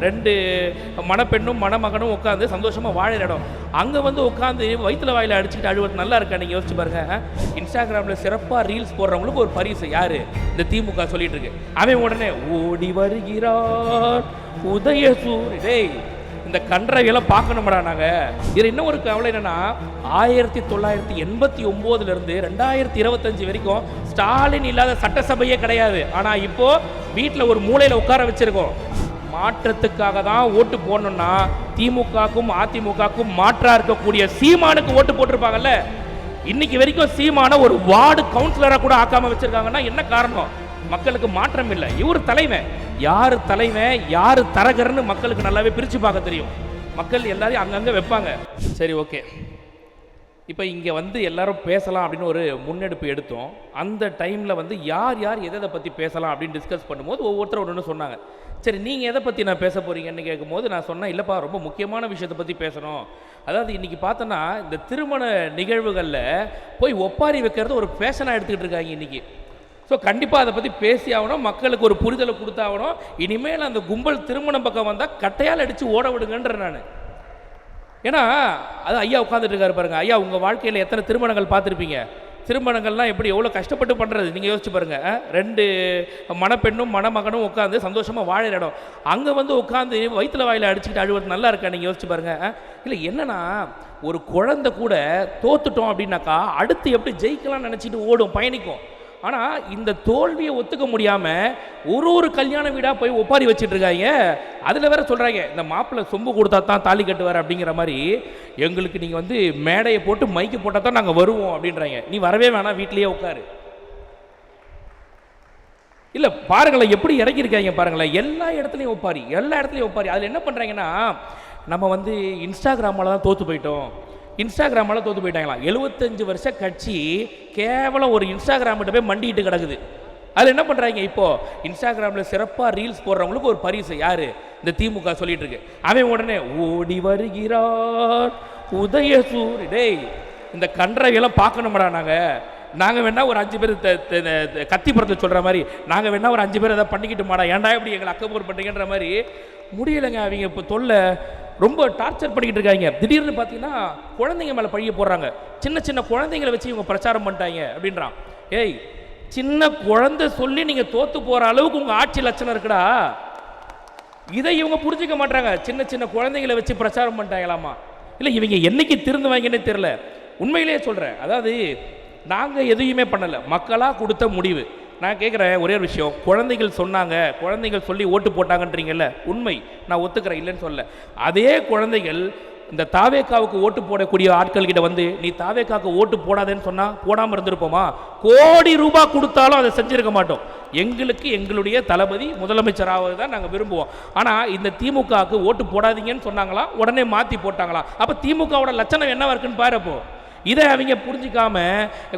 ரெண்டு மணப்பெண்ணும் மணமகனும் உட்காந்து சந்தோஷமாக வாழற இடம். அங்கே வந்து உட்காந்து வயிற்றுல வாயில் அடிச்சுக்கிட்டு அழுவது நல்லா இருக்கா? நீங்கள் யோசிச்சு பாருங்க. இன்ஸ்டாகிராமில் சிறப்பாக ரீல்ஸ் போடுறவங்களுக்கு ஒரு பரிசு யார்? இந்த திமுக சொல்லிட்டு இருக்கு. அவன் உடனே ஓடி வருகிறார் உதயசூரி. டேய், இந்த கன்றையெல்லாம் பார்க்கணும்டா. நாங்கள் இதில் இன்னும் ஒரு கவலை என்னன்னா, 1989 2025 வரைக்கும் ஸ்டாலின் இல்லாத சட்டசபையே கிடையாது. ஆனால் இப்போ வீட்டில் ஒரு மூலையில் உட்கார வச்சிருக்கோம். மாற்றத்துக்காக தான் ஓட்டு போடணும்னா திமுகக்கும் அதிமுகக்கும் மாற்றா இருக்கக்கூடிய சீமானுக்கு ஓட்டு போட்டிருப்பாங்கல்ல. இன்னைக்கு வரைக்கும் சீமான ஒரு வார்டு கவுன்சிலராக கூட ஆக்காம வச்சிருக்காங்கன்னா என்ன காரணம்? மக்களுக்கு மாற்றம் இல்லை. இவர் தலைவன். யாரு தலைவன் யாரு தரகர்னு மக்களுக்கு நல்லாவே பிரித்து பார்க்க தெரியும். மக்கள் எல்லாரையும் அங்கங்கே வைப்பாங்க. சரி, ஓகே. இப்போ இங்கே வந்து எல்லாரும் பேசலாம் அப்படின்னு ஒரு முன்னெடுப்பு எடுத்தோம். அந்த டைமில் வந்து யார் யார் எதை பற்றி பேசலாம் அப்படின்னு டிஸ்கஸ் பண்ணும்போது ஒவ்வொருத்தரும் ஒன்று சொன்னாங்க. சரி, நீங்கள் எதை பற்றி நான் பேச போகிறீங்கன்னு கேட்கும்போது நான் சொன்னேன், இல்லைப்பா, ரொம்ப முக்கியமான விஷயத்தை பற்றி பேசணும். அதாவது இன்றைக்கி பார்த்தோன்னா இந்த திருமண நிகழ்வுகளில் போய் ஒப்பாரி வைக்கிறது ஒரு ஃபேஷனாக எடுத்துக்கிட்டு இருக்காங்க இன்றைக்கி. ஸோ கண்டிப்பாக அதை பற்றி பேசி ஆகணும், மக்களுக்கு ஒரு புரிதலை கொடுத்தாகணும். இனிமேல் அந்த கும்பல் திருமணம் பக்கம் வந்தால் கட்டையால் அடித்து ஓட விடுங்கன்ற நான். ஏன்னா அது ஐயா உட்காந்துட்டு இருக்காரு பாருங்க. ஐயா, உங்கள் வாழ்க்கையில் எத்தனை திருமணங்கள் பார்த்துருப்பீங்க? திருமணங்கள்லாம் எப்படி எவ்வளோ கஷ்டப்பட்டு பண்ணுறது நீங்கள் யோசிச்சு பாருங்கள். ரெண்டு மணப்பெண்ணும் மணமகனும் உட்காந்து சந்தோஷமாக வாழற இடம். அங்கே வந்து உட்காந்து வயிற்றுல வாயில் அடிச்சுக்கிட்டு அழுவது நல்லா இருக்கா? நீங்கள் யோசிச்சு பாருங்கள். இல்லை, என்னன்னா ஒரு குழந்தை கூட தோத்துட்டோம் அப்படின்னாக்கா அடுத்து எப்படி ஜெயிக்கலாம்னு நினச்சிட்டு ஓடும், பயணிக்கும். ஆனால் இந்த தோல்வியை ஒத்துக்க முடியாமல் ஒரு கல்யாண வீடாக போய் ஒப்பாரி வச்சுட்டு இருக்காங்க. அதில் வேற சொல்கிறாங்க, இந்த மாப்பிள்ளை சொம்பு கொடுத்தா தான் தாலி கட்டுவார் அப்படிங்கிற மாதிரி. எங்களுக்கு நீங்கள் வந்து மேடையை போட்டு மைக்கு போட்டால் தான் நாங்கள் வருவோம் அப்படின்றாங்க. நீ வரவே வேணாம், வீட்லேயே உட்காரு. இல்லை, பாருங்களேன் எப்படி இறக்கியிருக்காங்க பாருங்களேன். எல்லா இடத்துலையும் ஒப்பாரி, எல்லா இடத்துலையும் ஒப்பாரி. அதில் என்ன பண்ணுறாங்கன்னா, நம்ம வந்து இன்ஸ்டாகிராமால் தான் தோற்று போயிட்டோம், இன்ஸ்டாகிராமால் தோற்று போயிட்டாங்களாம். 75 வருஷ கட்சி கேவலம் ஒரு இன்ஸ்டாகிராமிட்ட போய் மண்டிட்டு கிடக்குது. அதில் என்ன பண்ணுறாங்க, இப்போது இன்ஸ்டாகிராமில் சிறப்பாக ரீல்ஸ் போடுறவங்களுக்கு ஒரு பரிசு யார்? இந்த திமுக சொல்லிட்டு இருக்கு. அவன் உடனே ஓடி வருகிறார் உதயசூரி. டேய், இந்த கன்றையெல்லாம் பார்க்கணும்டா. நாங்கள் வேணா ஒரு 5 பேர் கத்தி படத்தை சொல்கிற மாதிரி நாங்கள் வேணா ஒரு 5 பேர் எதாவது பண்ணிக்கிட்டு மாடா, ஏன்டா இப்படி எங்களை அக்கப்போர் பண்ணுறீங்கன்ற மாதிரி. முடியலைங்க, அவங்க இப்போ தொல்லை ரொம்ப டார்ச்சர் பண்ணிக்கிட்டு இருக்காங்க. திடீர்னு பார்த்தீங்கன்னா குழந்தைங்க மேலே பழிய போடுறாங்க. சின்ன சின்ன குழந்தைங்களை வச்சு இவங்க பிரச்சாரம் பண்ணிட்டாங்க அப்படின்றான். ஏய், சின்ன குழந்தை சொல்லி நீங்கள் தோற்று போகிற அளவுக்கு உங்கள் ஆட்சி லட்சணம் இருக்குடா. இதை இவங்க புரிஞ்சிக்க மாட்டாங்க. சின்ன சின்ன குழந்தைங்களை வச்சு பிரச்சாரம் பண்ணிட்டாங்களாமா. இல்லை, இவங்க என்னைக்கு திருந்துவாங்கன்னே தெரில. உண்மையிலேயே சொல்கிறேன். அதாவது நாங்கள் எதையுமே பண்ணலை, மக்களாக கொடுத்த முடிவு. நான் கேட்குறேன் ஒரே ஒரு விஷயம். குழந்தைகள் சொன்னாங்க, குழந்தைகள் சொல்லி ஓட்டு போட்டாங்கன்றீங்கல்ல, உண்மை, நான் ஒத்துக்கிறேன், இல்லைன்னு சொல்ல. அதே குழந்தைகள் இந்த தாவேக்காவுக்கு ஓட்டு போடக்கூடிய ஆட்கள் கிட்ட வந்து நீ தாவேக்காவுக்கு ஓட்டு போடாதேன்னு சொன்னால் போடாமல் இருந்திருப்போமா? கோடி ரூபாய் கொடுத்தாலும் அதை செஞ்சிருக்க மாட்டோம். எங்களுக்கு எங்களுடைய தளபதி முதலமைச்சராவது தான் நாங்கள் விரும்புவோம். ஆனால் இந்த திமுகவுக்கு ஓட்டு போடாதீங்கன்னு சொன்னாங்களாம், உடனே மாற்றி போட்டாங்களாம். அப்போ திமுகவோட லட்சணம் என்னவா இருக்குன்னு பாருப்போ. இதை அவங்க புரிஞ்சிக்காம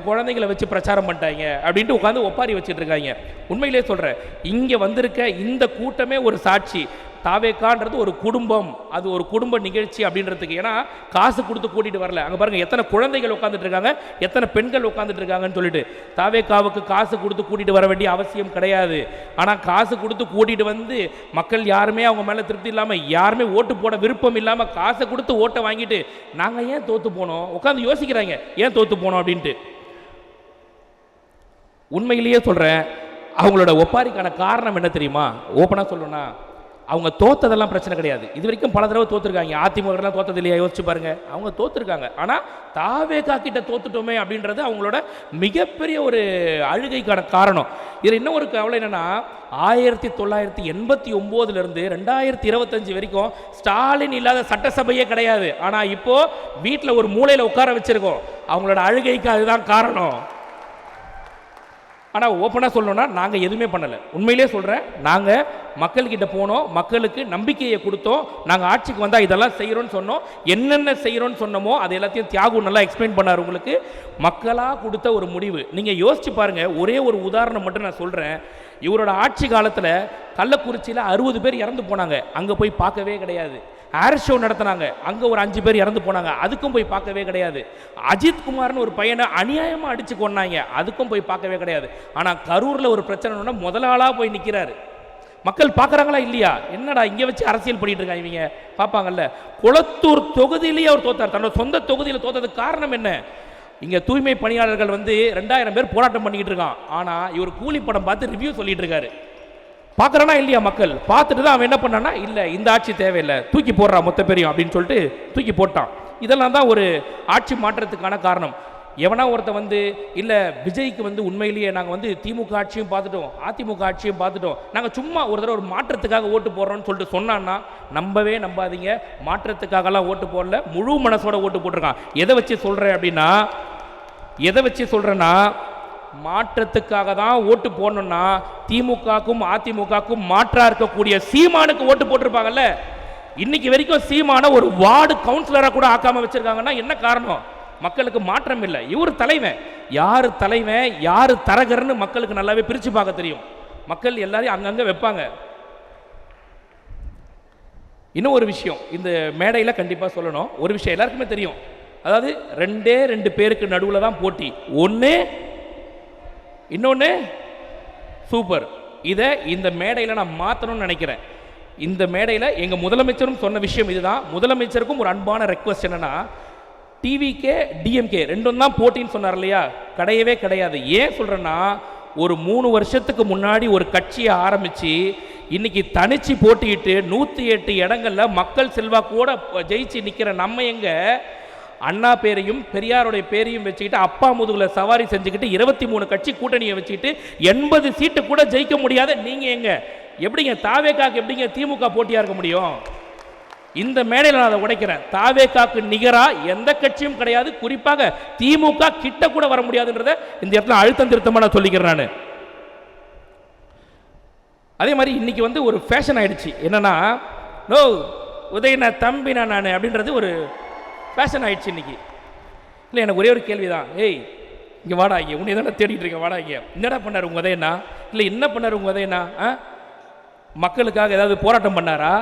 குழந்தைங்களை வச்சு பிரச்சாரம் பண்ணிட்டாங்க அப்படின்ட்டு உட்காந்து ஒப்பாரி வச்சுட்டு இருக்காங்க. உண்மையிலே சொல்கிறேன், இங்கே வந்திருக்க இந்த கூட்டமே ஒரு சாட்சி. தாவேக்கான்றது ஒரு குடும்பம், அது ஒரு குடும்ப நிகழ்ச்சி அப்படின்றதுக்கு. ஏன்னா காசு கொடுத்து கூட்டிகிட்டு வரல. அங்கே பாருங்கள் எத்தனை குழந்தைகள் உட்காந்துட்டு இருக்காங்க, எத்தனை பெண்கள் உட்காந்துட்டு இருக்காங்கன்னு சொல்லிட்டு. தாவேக்காவுக்கு காசு கொடுத்து கூட்டிகிட்டு வர வேண்டிய அவசியம் கிடையாது. ஆனால் காசு கொடுத்து கூட்டிகிட்டு வந்து மக்கள் யாருமே அவங்க மேலே திருப்தி இல்லாமல், யாருமே ஓட்டு போட விருப்பம் இல்லாமல் காசை கொடுத்து ஓட்டை வாங்கிட்டு நாங்கள் ஏன் தோற்று போனோம் உட்காந்து யோசிக்கிறாங்க, ஏன் தோற்று போனோம் அப்படின்ட்டு. உண்மையிலேயே சொல்கிறேன், அவங்களோட ஒப்பாரிக்கான காரணம் என்ன தெரியுமா? ஓப்பனாக சொல்லணும்னா, அவங்க தோத்ததெல்லாம் பிரச்சனை கிடையாது. இது வரைக்கும் பல தடவை தோத்துருக்காங்க. அதிமுகலாம் தோத்தது இல்லையா? யோசிச்சு பாருங்க. அவங்க தோத்துருக்காங்க. ஆனால் தாவேகா கிட்ட தோத்துட்டோமே அப்படின்றது அவங்களோட மிகப்பெரிய ஒரு அழுகைக்கான காரணம். இதில் இன்னும் ஒரு கவலை என்னன்னா, 1989 2025 வரைக்கும் ஸ்டாலின் இல்லாத சட்டசபையே கிடையாது. ஆனால் இப்போ வீட்டில் ஒரு மூலையில் உட்கார வச்சிருக்கோம். அவங்களோட அழுகைக்கு அதுதான் காரணம். ஆனால் ஓப்பனாக சொல்லணும்னா நாங்கள் எதுவுமே பண்ணலை. உண்மையிலே சொல்கிறேன், நாங்கள் மக்கள்கிட்ட போனோம், மக்களுக்கு நம்பிக்கையை கொடுத்தோம். நாங்கள் ஆட்சிக்கு வந்தால் இதெல்லாம் செய்கிறோன்னு சொன்னோம். என்னென்ன செய்கிறோன்னு சொன்னோமோ அது எல்லாத்தையும் தியாகு நல்லா எக்ஸ்பிளைன் பண்ணார் உங்களுக்கு. மக்களாக கொடுத்த ஒரு முடிவு. நீங்கள் யோசிச்சு பாருங்கள். ஒரே ஒரு உதாரணம் மட்டும் நான் சொல்கிறேன். இவரோட ஆட்சி காலத்தில் கள்ளக்குறிச்சியில் 60 பேர் இறந்து போனாங்க. அங்கே போய் பார்க்கவே கிடையாது. ஏர் ஷோ நடத்தினாங்க, அங்கே ஒரு 5 பேர் இறந்து போனாங்க, அதுக்கும் போய் பார்க்கவே கிடையாது. அஜித் குமார்னு ஒரு பையனை அநியாயமாக அடித்து கொண்டாங்க, அதுக்கும் போய் பார்க்கவே கிடையாது. ஆனால் கரூரில் ஒரு பிரச்சனைனா முதல் ஆளாக போய் நிற்கிறாரு. மக்கள் பார்க்குறாங்களா இல்லையா? என்னடா இங்கே வச்சு அரசியல் பண்ணிட்டு இருக்காங்க இவங்க பார்ப்பாங்கல்ல. குளத்தூர் தொகுதியிலேயே அவர் தோத்தார். தன்னோட சொந்த தொகுதியில் தோத்ததுக்கு காரணம் என்ன? இங்கே தூய்மை பணியாளர்கள் வந்து 2000 பேர் போராட்டம் பண்ணிக்கிட்டு இருக்கான். ஆனால் இவர் கூலி படம் பார்த்து ரிவ்யூ சொல்லிட்டு இருக்காரு. பார்க்குறானா இல்லையா? மக்கள் பார்த்துட்டு தான் அவன் என்ன பண்ணான்னா, இல்லை இந்த ஆட்சி தேவையில்லை, தூக்கி போடுறான் மொத்த பேரையும் அப்படின்னு சொல்லிட்டு தூக்கி போட்டான். இதெல்லாம் தான் ஒரு ஆட்சி மாற்றத்துக்கான காரணம். எவனா ஒருத்த வந்து இல்லை விஜய்க்கு வந்து உண்மையிலேயே நாங்கள் வந்து திமுக ஆட்சியும் பார்த்துட்டோம், அதிமுக ஆட்சியும் பார்த்துட்டோம், நாங்கள் சும்மா ஒரு தடவை ஒரு மாற்றத்துக்காக ஓட்டு போடுறோம்னு சொல்லிட்டு சொன்னான்னா நம்பவே நம்பாதீங்க. மாற்றத்துக்காகலாம் ஓட்டு போடல, முழு மனசோட ஓட்டு போட்டிருக்கான். எதை வச்சு சொல்கிறேன் அப்படின்னா, எதை வச்சு சொல்கிறேன்னா, மாற்றத்துக்காக தான் ஓட்டு போடணும்னா திமுகக்கும் அதிமுகக்கும் மாற்றா இருக்கக்கூடிய சீமானுக்கு ஓட்டு போட்டிருப்பாங்கல்ல. இன்னைக்கு வரைக்கும் சீமான ஒரு வார்டு கவுன்சிலராக கூட ஆக்காம வச்சிருக்காங்கன்னா என்ன காரணம்? மக்களுக்கு மாற்றம் இல்லை. இவர் தலைவன். யாரு தலைவன் யாரு தரகர்னு மக்களுக்கு நல்லாவே பிரிச்சு பார்க்க தெரியும். மக்கள் எல்லாரையும் அங்கங்க வைப்பாங்க. இன்னும் ஒரு விஷயம் இந்த மேடையில் கண்டிப்பாக சொல்லணும். ஒரு விஷயம் எல்லாருக்குமே தெரியும். அதாவது 2 பேருக்கு நடுவில் தான் போட்டி. ஒன்று இன்னொன்று சூப்பர். இதை இந்த மேடையில் நான் மாற்றணும்னு நினைக்கிறேன். இந்த மேடையில் எங்கள் முதலமைச்சரும் சொன்ன விஷயம் இதுதான். முதலமைச்சருக்கும் ஒரு அன்பான ரெக்வஸ்ட் என்னன்னா, டிவிகே டிஎம்கே ரெண்டும் தான் போட்டின்னு சொன்னார் இல்லையா? கிடையவே கிடையாது. ஏன் சொல்கிறேன்னா, ஒரு 3 வருஷத்துக்கு முன்னாடி ஒரு கட்சியை ஆரம்பித்து இன்னைக்கு தனிச்சு போட்டியிட்டு 108 இடங்கள்ல மக்கள் செல்வாக்கோட ஜெயிச்சு நிற்கிற நம்ம எங்க அண்ணா பேரையும் பெரியாருடைய பேரையும் வச்சுக்கிட்டு அப்பா முதுகுல சவாரி செஞ்சுக்கிட்டு 23 கட்சி கூட்டணியை வச்சுக்கிட்டு 80 சீட்டு கூட ஜெயிக்க முடியாத நீங்க எங்க? எப்படிங்க தாவேக்காக்கு எப்படிங்க திமுக போட்டியா இருக்க முடியும்? இந்த மேடையில் நான் அதை உடைக்கிறேன். தாவேக்காக்கு நிகரா எந்த கட்சியும் கிடையாது. குறிப்பாக திமுக கிட்ட கூட வர முடியாதுன்றத இந்த இடத்துல அழுத்தம் திருத்தமா நான் சொல்லிக்கிறேன். நான் அதே மாதிரி இன்னைக்கு வந்து ஒரு ஃபேஷன் ஆயிடுச்சு. என்னன்னா, நோ உதயனா தம்பி நான் அப்படின்றது ஒரு ஃபேஷன் ஆயிடுச்சு இன்னைக்கு. இல்லை எனக்கு ஒரே ஒரு கேள்வி தான். ஏய் இங்கே வாடா, இங்கே உன்னை தானே தேடிட்டு இருக்கேன், வாடா இங்கே. என்னடா பண்ணார் உங்கள் உதயனா? இல்லை என்ன பண்ணார் உங்கள் உதயனா? மக்களுக்காக ஏதாவது போராட்டம் பண்ணாரா?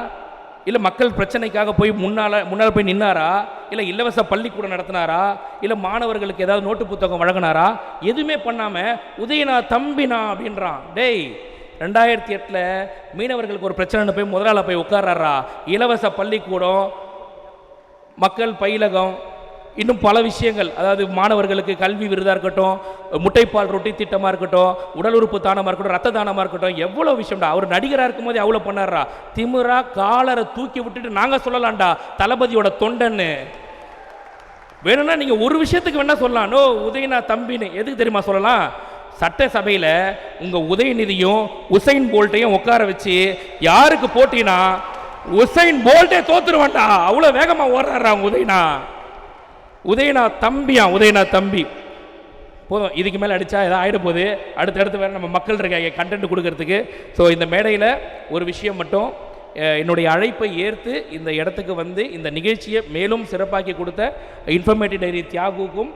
இல்லை மக்கள் பிரச்சனைக்காக போய் முன்னால் போய் நின்னாரா? இல்லை இலவச பள்ளிக்கூடம் நடத்தினாரா? இல்லை மாணவர்களுக்கு ஏதாவது நோட்டு புத்தகம் வழங்கினாரா? எதுவுமே பண்ணாமல் உதயனா தம்பினா அப்படின்றான். டேய் 2008 மீனவர்களுக்கு ஒரு பிரச்சனை போய் முதலாள போய் உட்கார்றாரா? இலவச பள்ளிக்கூடம், மக்கள் பயிலகம், இன்னும் பல விஷயங்கள். அதாவது மாணவர்களுக்கு கல்வி விருதாக இருக்கட்டும், முட்டைப்பால் ரொட்டி திட்டமாக இருக்கட்டும், உடல் உறுப்பு தானமாக இருக்கட்டும், ரத்த தானமாக இருக்கட்டும், எவ்வளோ விஷயம்டா. அவர் நடிகராக இருக்கும் போது அவ்வளோ பண்ணாரா? திமுறா காலரை தூக்கி விட்டுட்டு நாங்கள் சொல்லலாம்டா தளபதியோட தொண்டன்னு. வேணும்னா நீங்கள் ஒரு விஷயத்துக்கு வேணா சொல்லலாம். நோ உதயனா தம்பின்னு எதுக்கு தெரியுமா சொல்லலாம்? சட்டசபையில் உங்கள் உதயநிதியும் உசைன் போல்ட்டையும் உட்கார வச்சு யாருக்கு போட்டினா உசைன் போல்ட்டே தோத்துருவான்டா. அவ்வளோ வேகமாக ஓடுறாரா உதயனா? உதயனா தம்பியா? உதயனா தம்பி போதும். இதுக்கு மேலே அடித்தா ஏதாவது ஆகிட போகுது. அடுத்தடுத்து வேறு நம்ம மக்கள் இருக்காங்க கண்டென்ட் கொடுக்கறதுக்கு. ஸோ இந்த மேடையில் ஒரு விஷயம் மட்டும், என்னுடைய அழைப்பை ஏற்று இந்த இடத்துக்கு வந்து இந்த நிகழ்ச்சியை மேலும் சிறப்பாக்கி கொடுத்த இன்ஃபர்மேட்டிவ் டைரி தியாகுக்கும்,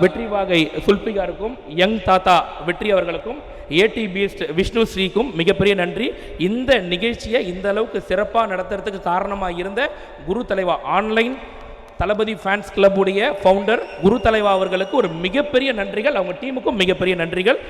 வெற்றி வாகை சுல்பிகாருக்கும், யங் தாத்தா வெற்றி அவர்களுக்கும், ஏடி பீஸ்ட் விஷ்ணு ஸ்ரீக்கும் மிகப்பெரிய நன்றி. இந்த நிகழ்ச்சியை இந்த அளவுக்கு சிறப்பாக நடத்துறதுக்கு காரணமாக இருந்த குரு தலைவா ஆன்லைன் தளபதி ஃபேன்ஸ் கிளப் உடைய ஃபவுண்டர் குரு தலைவா அவர்களுக்கு ஒரு மிகப்பெரிய நன்றிகள். அவங்க டீமுக்கும் மிகப்பெரிய நன்றிகள்.